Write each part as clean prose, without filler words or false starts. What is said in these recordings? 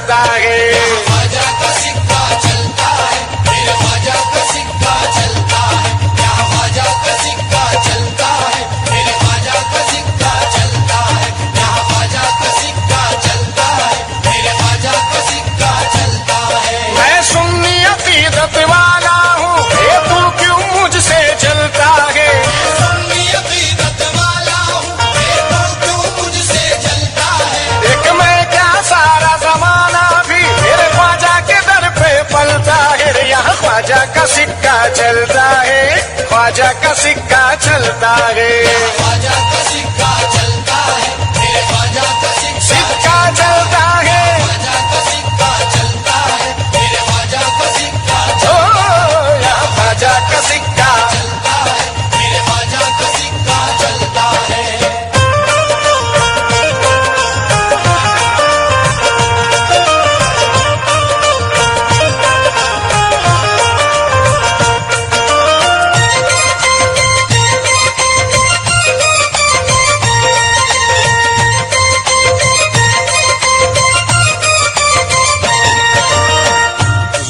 चलता है। ख्वाजा का सिक्का चलता है, मेरे ख्वाजा का सिक्का चलता है, यहाँ ख्वाजा का सिक्का चलता है, मेरे ख्वाजा का सिक्का चलता है, यहाँ ख्वाजा का सिक्का चलता है, मेरे ख्वाजा का सिक्का चलता है। मैं सुन्नी अकीदत वाला हूँ, ये तू क्यों मुझसे चलता है? मैं सुन्नी अकीदत वाला हूँ, ये तू क्यों मुझसे चलता है? एक मैं क्या सारा जमाना भी मेरे ख्वाजा के दर पे पलता है। यहाँ ख्वाजा का सिक्का चलता है, ख्वाजा का सिक्का चलता है। ख्वाजा का सिक्का चलता है, मेरे ख्वाजा का सिक्का चलता है, ख्वाजा का सिक्का चलता है, मेरे ख्वाजा का सिक्का ओ यहाँ ख्वाजा का सिक्का। चलता है, मेरे ख्वाजा का सिक्का चलता है।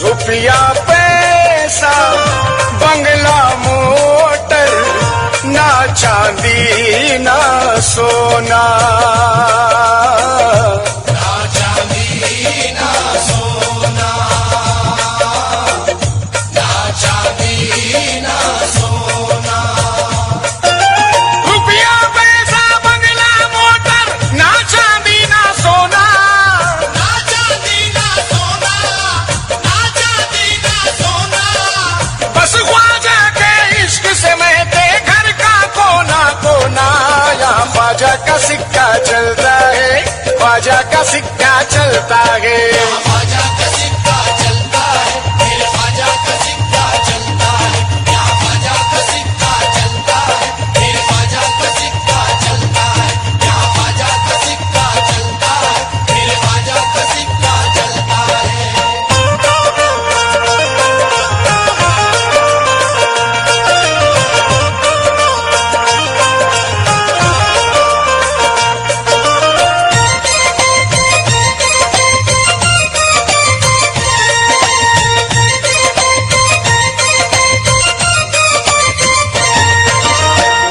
रुपया पैसा बंगला मोटर, ना चांदी ना सोना, ना चांदी ना सोना, ना चांदी ना सोना, रुपया पैसा बंगला मोटर, ना चांदी ना सोना, ना चांदी ना सोना, ना चांदी ना सोना। बस ख्वाजा के इश्क से महके घर का कोना कोना। यहाँ ख्वाजा का सिक्का चलता है, ख्वाजा का सिक्का चलता है। ख्वाजा का सिक्का चलता है, मेरे ख्वाजा का सिक्का चलता है, यहाँ ख्वाजा का सिक्का चलता है, मेरे ख्वाजा का सिक्का चलता है, यहाँ ख्वाजा का सिक्का चलता है, मेरे ख्वाजा का सिक्का चलता है।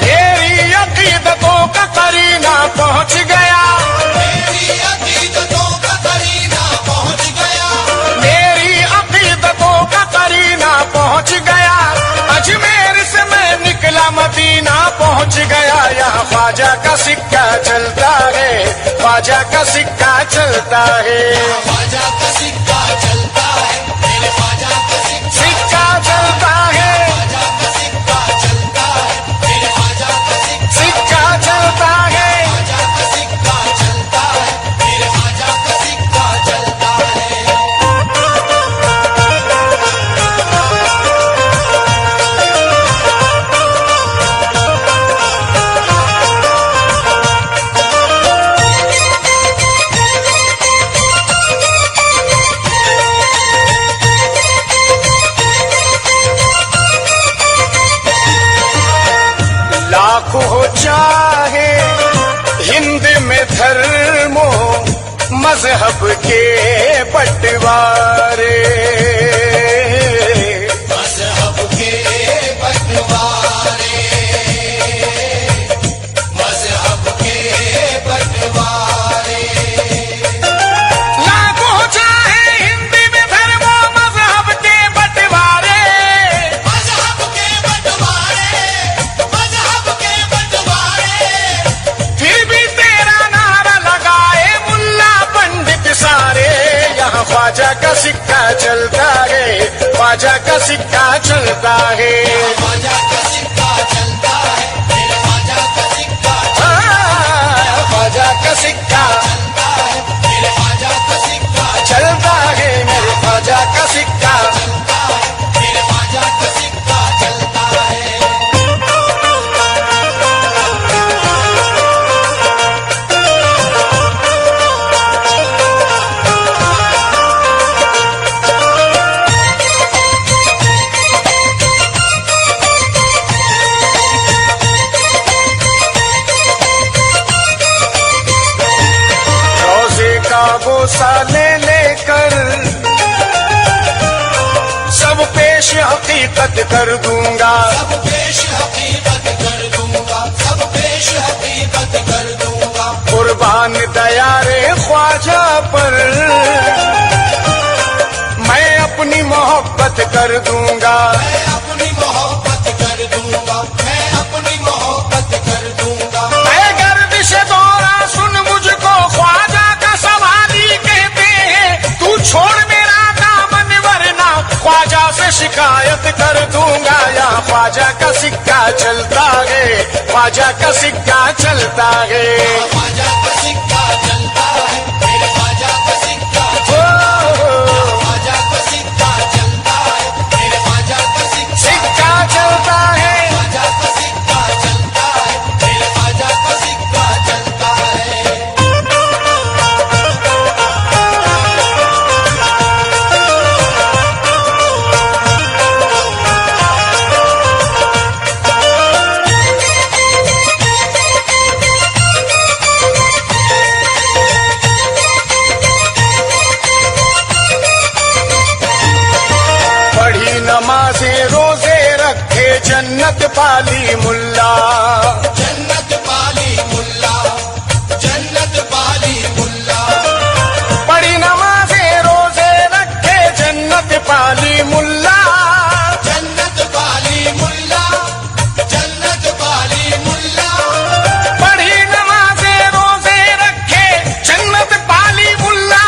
मेरी अकीदतों का करीना पहुँच गया, मेरी अकीदतों का करीना पहुँच गया, मेरी अकीदतों का करीना पहुँच गया। अजमेर से मैं निकला मदीना पहुँच गया। यहाँ ख्वाजा का सिक्का चलता है, ख्वाजा का सिक्का चलता है। ख्वाजा का सिक्का चलता है, मेरे ख्वाजा का सिक्का चलता है, ख्वाजा का सिक्का चलता है, मेरे ख्वाजा का सिक्का चलता है। ख्वाजा का सिक्का चलता है, मेरे ख्वाजा का सिक्का चलता है। लाख हो चाहे हिंद में धर्मो मजहब के बंटवारे, मजहब के बंटवारे, मजहब के बंटवारे, लाख हो चाहे हिंद में धर्मो मजहब के बंटवारे, मजहब के बंटवारे, मजहब के बंटवारे। फिर भी तेरा नारा लगाए मुल्ला पंडित सारे। यहाँ ख्वाजा का सिक्का चलता है, ख्वाजा का सिक्का चलता है। ख्वाजा का सिक्का चलता है, मेरे ख्वाजा का सिक्का ख्वाजा का सिक्का चलता है, मेरे ख्वाजा का सिक्का चलता है, मेरे ख्वाजा का सिक्का। चलता है, मेरे ख्वाजा का सिक्का चलता है। हकीकत कर दूंगा। सब पेश हकीकत कर दूंगा, सब पेश हकीकत कर दूंगा। कुर्बान दया रे ख्वाजा पर मैं अपनी मोहब्बत कर दूंगा। मैं अपनी मोहब्बत कर दूंगा, मैं अपनी मोहब्बत कर दूंगा। ऐ गर्दिश दौरा सुन मुझको ख्वाजा का सवाली कहते हैं। तू छोड़ मेरा दामन वरना ख्वाजा से शिकायत कर दूंगा। या ख्वाजा का सिक्का चलता है, ख्वाजा का सिक्का चलता है। ख्वाजा का सिक्का चलता है, मेरे ख्वाजा का सिक्का ख्वाजा का सिक्का चलता है, मेरे ख्वाजा का सिक्का चलता है। ख्वाजा का सिक्का चलता है, मेरे ख्वाजा का सिक्का चलता है। पढ़ी नमाज़े रोजे रखे जन्नत पाली मुल्ला। जन्नत पाली मुल्ला, जन्नत पाली मुल्ला। पढ़ी नमाज़े रोजे रखे जन्नत पाली मुल्ला। जन्नत पाली मुल्ला, जन्नत पाली मुल्ला। पढ़ी नमाज़े रोजे रखे जन्नत पाली मुल्ला।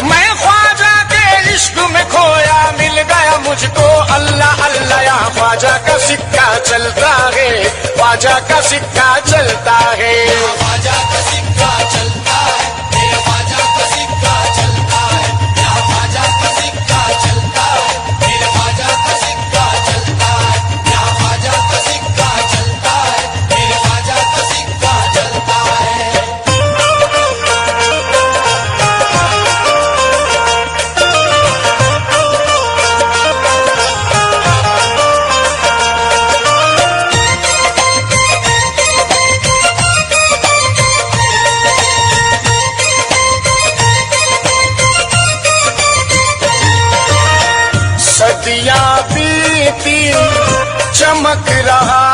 मैं ख्वाजा के इश्क में खोया मिल गया मुझको अल्लाह अल्लाह। या ख्वाजा का सिक्का चलता है, ख्वाजा का सिक्का चलता है। ख्वाजा का सिक्का चलता है, मेरे ख्वाजा का सिक्का चलता है। यहाँ ख्वाजा का सिक्का चलता है, मेरे ख्वाजा का सिक्का चलता है। यहाँ ख्वाजा का सिक्का चलता है, मेरे ख्वाजा का सिक्का चलता है। सदियां बीती चमक रहा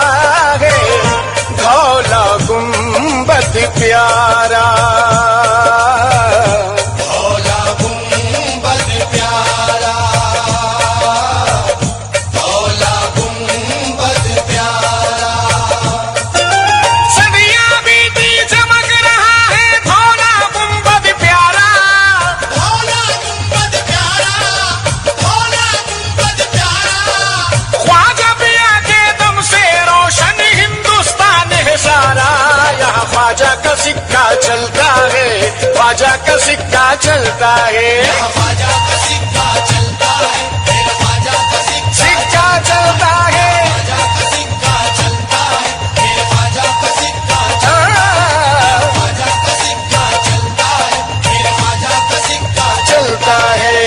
है धौला गुंबद प्यारा। भोला गुंबद प्यारा, भोला गुंबद प्यारा। सदियां बीती चमक रहा है धौला गुंबद प्यारा। भोला गुंबद प्यारा, भोला गुंबद प्यारा। ख्वाजा पिया के दम से रोशन हिंदुस्तान है सारा। यहाँ ख्वाजा का सिक्का चलता है, ख्वाजा का सिक्का चलता है। ख्वाजा का सिक्का चलता है, मेरा ख्वाजा का सिक्का चलता है। ख्वाजा का सिक्का चलता है, मेरे ख्वाजा का सिक्का ख्वाजा का सिक्का चलता है, मेरे ख्वाजा का सिक्का चलता है।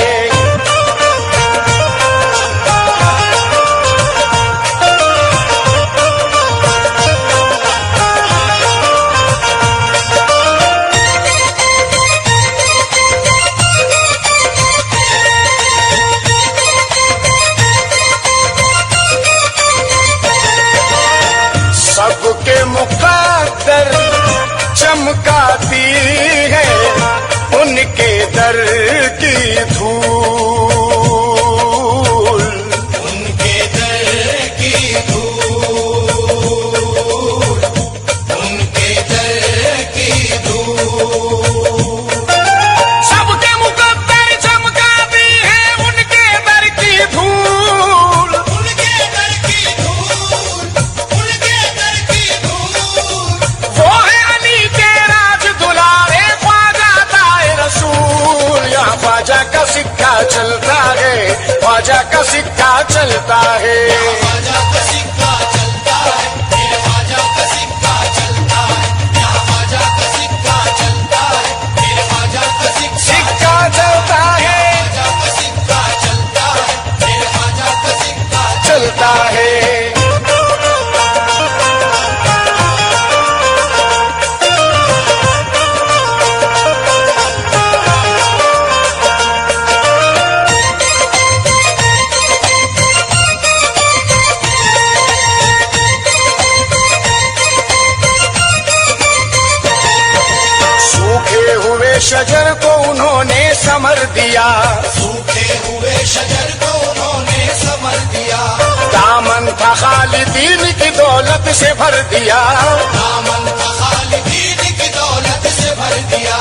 सबके मुकद्दर चमकाती है उनके दर की धूल। उनके दर की धूल, उनके दर की धूल। सबके मुकद्दर चमकाती है उनके दर की धूल। उनके दर की धूल, उनके दर की धूल। वो है अली के राज दुलारे ख्वाजा ताए रसूल। यहाँ ख्वाजा का सिक्का शजर को उन्होंने समर दिया, सूखे हुए शजर को उन्होंने समर दिया, दामन था खालिदीन की दौलत से भर दिया, दामन का खालिदीन की दौलत से भर दिया।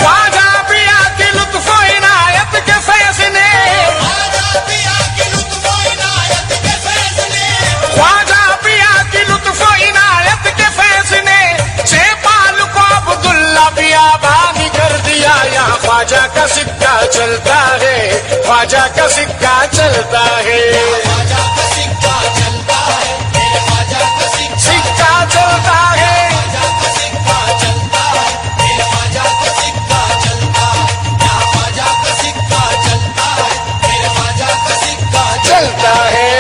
ख्वाजा पिया की लुत्फ इनायत के फैसले, ख्वाजा पिया की लुत्फ इनायत के फैसले, ख्वाजा पिया की लुत्फ इनायत के फैसले से पाल को अब्दुल्ला बियाबानी कर दिया। यहाँ ख्वाजा का सिक्का चलता है, ख्वाजा का सिक्का चलता है, ख्वाजा का सिक्का चलता है, मेरे ख्वाजा का सिक्का चलता है, ख्वाजा का सिक्का चलता है, मेरे ख्वाजा का सिक्का चलता है, यहाँ ख्वाजा का सिक्का चलता है, मेरे ख्वाजा का सिक्का चलता है।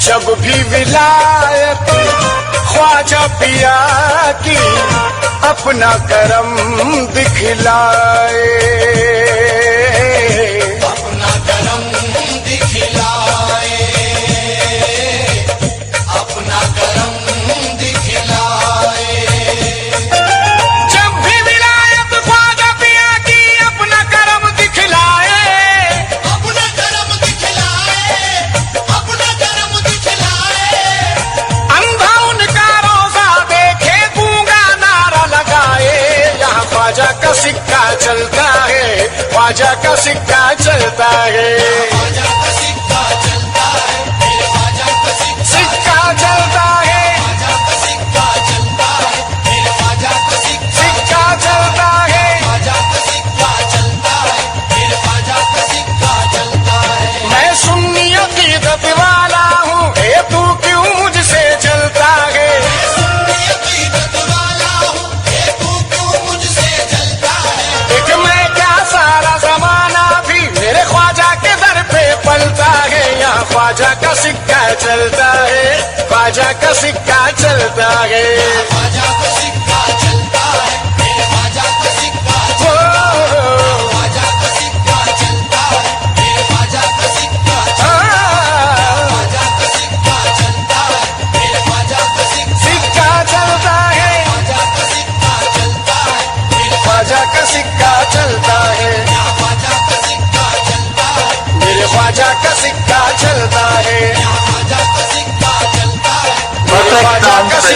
जब भी विलायत ख्वाजा पिया की अपना करम दिखलाए, अपना करम दिखलाए, अपना करम दिखलाए, जब भी विलायत ख्वाजा पिया की अपना करम दिखलाए, अपना करम दिखलाए, अपना करम दिखलाए, अंधा उनका रोजा देखे गूंगा नारा लगाए। यहाँ ख्वाजा का सिक्का चलता है, ख्वाजा का सिक्का चलता है, ख्वाजा का सिक्का चलता है, मेरे ख्वाजा का सिक्का चलता है, ख्वाजा का सिक्का चलता है, मेरे ख्वाजा का सिक्का चलता है। ख्वाजा का सिक्का चलता है, मेरे ख्वाजा का सिक्का चलता है। मैं सुन्नी अकीदत वाला हूँ, ए तू क्यों मुझसे चलता है? सुन्नी अकीदत वाला हूँ, ये तू क्यों मुझसे जलता है? एक मैं क्या सारा जमाना भी मेरे ख्वाजा के दर पे पलता है। यहाँ ख्वाजा का सिक्का चलता है, ख्वाजा का सिक्का चलता है, ख्वाजा का सिक्का चलता है, मेरे ख्वाजा का सिक्का ओ, ख्वाजा का सिक्का चलता है, मेरे ख्वाजा का सिक्का ख्वाजा का सिक्का चलता है, मेरे ख्वाजा का सिक्का चलता है, ख्वाजा का सिक्का चलता है, मेरे ख्वाजा का सिक्का चलता है, ख्वाजा का सिक्का चलता है, मेरे ख्वाजा का सिक्का चलता है, ख्वाजा का सिक्का चलता है। मेरे ख्वाजा का सिक्का